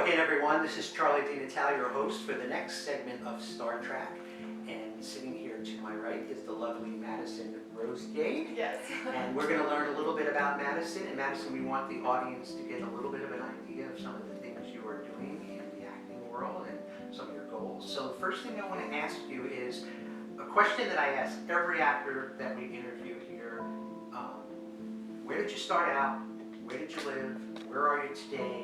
again, everyone. This is Charlie DiNatale, your host for the next segment of Star Trek. And sitting here to my right is the lovely Madison Jade. Yes. And we're going to learn a little bit about Madison. And Madison, we want the audience to get a little bit of an idea of some of the things you are doing in the acting world and some of your goals. So the first thing I want to ask you is a question that I ask every actor that we interview here. Where did you start out? Where did you live? Where are you today?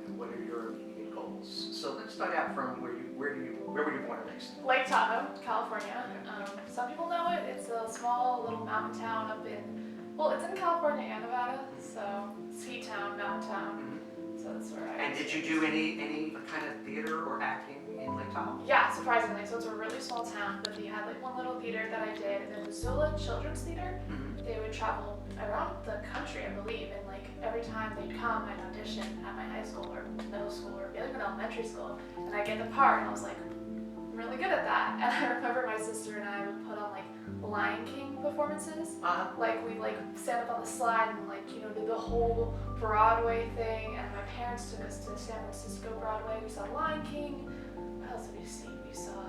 And what are your immediate goals? So let's start out from where were you born and raised? Lake Tahoe, California. Some people know it. It's a small little mountain town up in, well, it's in California and Nevada, so ski town, mountain town. Mm-hmm. So that's where I. And did you do any kind of theater or acting in Lake Tahoe? Yeah, surprisingly. So it's a really small town, but they had like one little theater that I did, and then Missoula Children's Theater. Mm-hmm. They would travel around the country, I believe, and like every time they'd come, I'd audition at my high school or middle school or even elementary school, and I'd get the part, and I was like, I'm really good at that. And I remember my sister and I would put on like Lion King performances. Like we'd like stand up on the slide and like, you know, do the whole Broadway thing, and my parents took us to San Francisco Broadway. We saw Lion King. What else did we see? We saw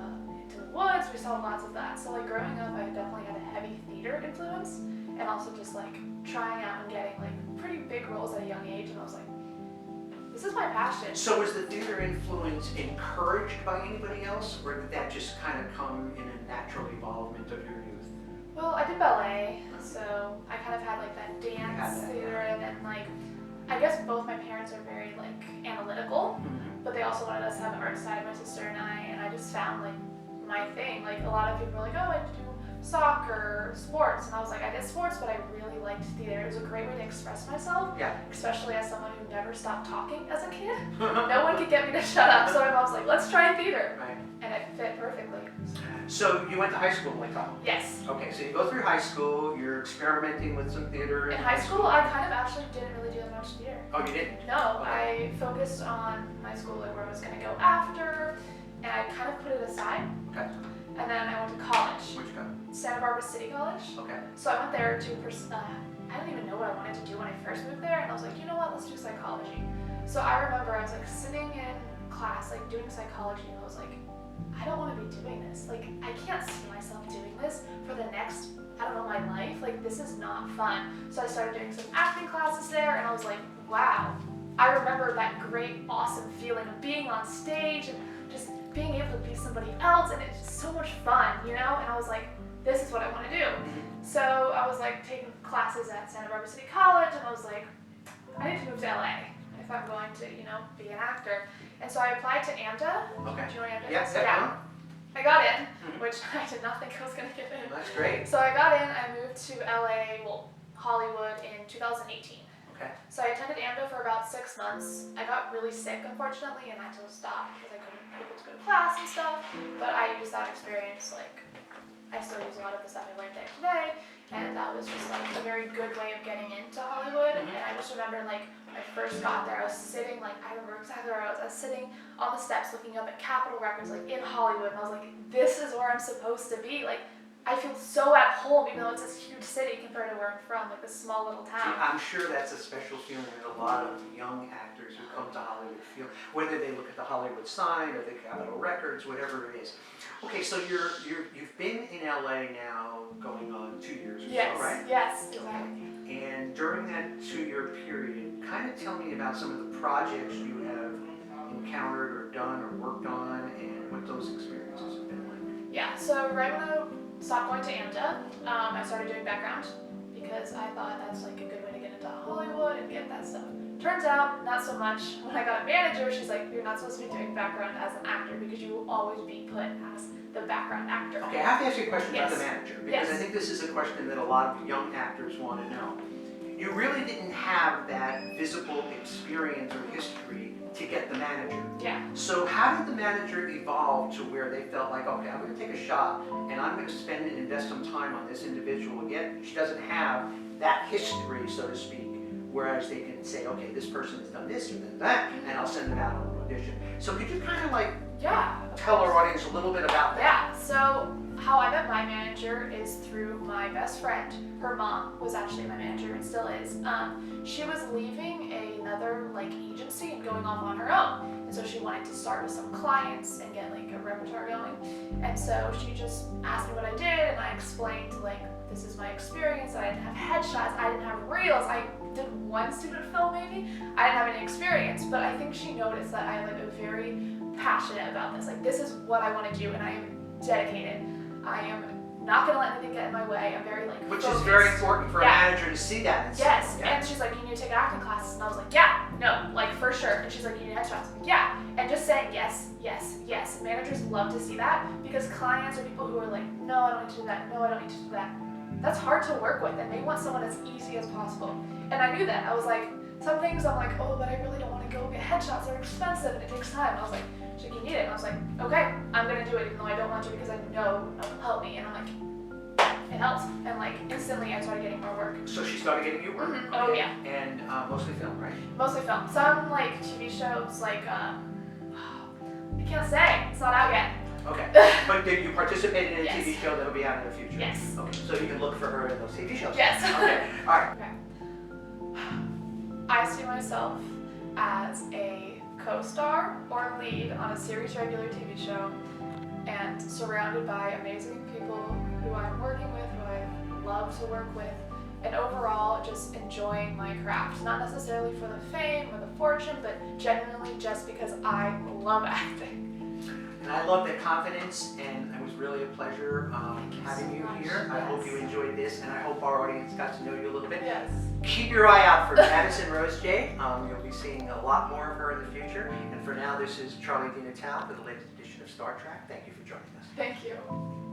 Into the Woods. We saw lots of that. So like growing up, I definitely had a heavy theater influence, and also just like trying out and getting like pretty big roles at a young age, and I was like, this is my passion. So was the theater influence encouraged by anybody else, or did that just kind of come in a natural evolvement of your youth? Well, I did ballet, so I kind of had like that dance theater, and then like, I guess both my parents are very like analytical, but they also wanted us to have the art side, my sister and I just found like my thing. Like a lot of people were like, oh, I do soccer, sports, and I was like, I did sports, but I really liked theater. It was a great way to express myself, especially as someone who never stopped talking as a kid. No one could get me to shut up, so my mom's like, let's try theater, and it fit perfectly. So you went to high school in Lake Tahoe? Yes. Okay, so you go through high school, you're experimenting with some theater. In high school, I kind of actually didn't really do that much theater. Oh, you didn't? No, I focused on my school, like where I was going to go after, and I kind of put it aside. Okay. And then I went to college. Where'd you go? Santa Barbara City College. Okay. So I went there to I didn't even know what I wanted to do when I first moved there, and I was like, you know what, let's do psychology. So I remember I was like sitting in class, like doing psychology, and I was like, I don't want to be doing this. Like, I can't see myself doing this for the next, I don't know, my life. Like, this is not fun. So I started doing some acting classes there, and I was like, wow. I remember that great, awesome feeling of being on stage and just being able to be somebody else, and it's just so much fun, you know? And I was like, this is what I want to do. So I was like taking classes at Santa Barbara City College, and I was like, I need to move to LA if I'm going to, you know, be an actor. And so I applied to AMDA. Okay. Do you know what AMDA Yes, is? Yeah. I got in, which I did not think I was going to get in. That's great. So I got in, I moved to LA, well, Hollywood in 2018. Okay. So I attended AMDA for about 6 months. I got really sick, unfortunately, and I had to stop because I couldn't be able to go to class and stuff. But I used that experience, like, I still use a lot of the stuff I learned there today, and that was just like a very good way of getting into Hollywood. And I just remember, like, when I first got there, I was sitting, like, I remember exactly where I was sitting on the steps looking up at Capitol Records, like, in Hollywood, and I was like, this is where I'm supposed to be. Like, I feel so at home, even though it's this huge city compared to where I'm from, like this small little town. I'm sure that's a special feeling that a lot of young actors who come to Hollywood feel, whether they look at the Hollywood sign or the Capitol Records, whatever it is. Okay, so you've been in LA now going on 2 years or so, right? Yes, exactly. And during that 2-year period, kind of tell me about some of the projects you have encountered or done or worked on, and what those experiences have been like. Yeah, so right when I stopped going to AMDA, I started doing background because I thought that's like a good way to get into Hollywood and get that stuff. Turns out, not so much. When I got a manager, she's like, you're not supposed to be doing background as an actor because you will always be put as the background actor. Okay, I have to ask you a question about the manager, because I think this is a question that a lot of young actors want to know. You really didn't have that visible experience or history to get the manager. Yeah. So how did the manager evolve to where they felt like, okay, I'm going to take a shot and I'm going to spend and invest some time on this individual. Again, she doesn't have that history, so to speak, whereas they can say, okay, this person has done this or done that, and I'll send them out on an audition. So could you kind of like tell our audience a little bit about that? Yeah, so how I met my manager is through my best friend. Her mom was actually my manager and still is. She was leaving another like agency and going off on her own. And so she wanted to start with some clients and get like a repertoire going. And so she just asked me what I did, and I explained like, this is my experience. I didn't have headshots, I didn't have reels. I did one student film maybe. I didn't have any experience, but I think she noticed that I like very passionate about this. Like, this is what I want to do, and I am dedicated. I am not gonna let anything get in my way. I'm very like Which focused. is very important for a manager to see that. And Yes, see, yeah. and she's like, you need to take acting classes, and I was like, yeah, no, like for sure. And she's like, you need headshots, I'm like, yeah. And just saying yes, yes, yes. Managers love to see that because clients are people who are like, no, I don't need to do that. No, I don't need to do that. That's hard to work with, and they want someone as easy as possible. And I knew that. I was like, some things I'm like, oh, but I really don't want to go get headshots. They're expensive and it takes time. And I was like, she's like, you need it. And I was like, okay, I'm gonna do it even though I don't want to because I know it will help me. And I'm like, it helps. And like instantly I started getting more work. So she started getting you work? Mm-hmm. Oh yeah. And mostly film, right? Mostly film. Some like TV shows like, I can't say, it's not out yet. Okay, but did you participate in a Yes. TV show that will be out in the future? Yes. Okay, so you can look for her in those TV shows? Yes. Okay, all right. Okay. I see myself as a co-star or lead on a series regular TV show and surrounded by amazing people who I'm working with, who I love to work with, and overall just enjoying my craft. Not necessarily for the fame or the fortune, but genuinely just because I love acting. And I love the confidence, and it was really a pleasure having you much. here. I hope you enjoyed this, and I hope our audience got to know you a little bit. Yes. Keep your eye out for Madison Jade. You'll be seeing a lot more of her in the future. And for now, this is Charlie Di Natale for the latest edition of Star Trek. Thank you for joining us. Thank you.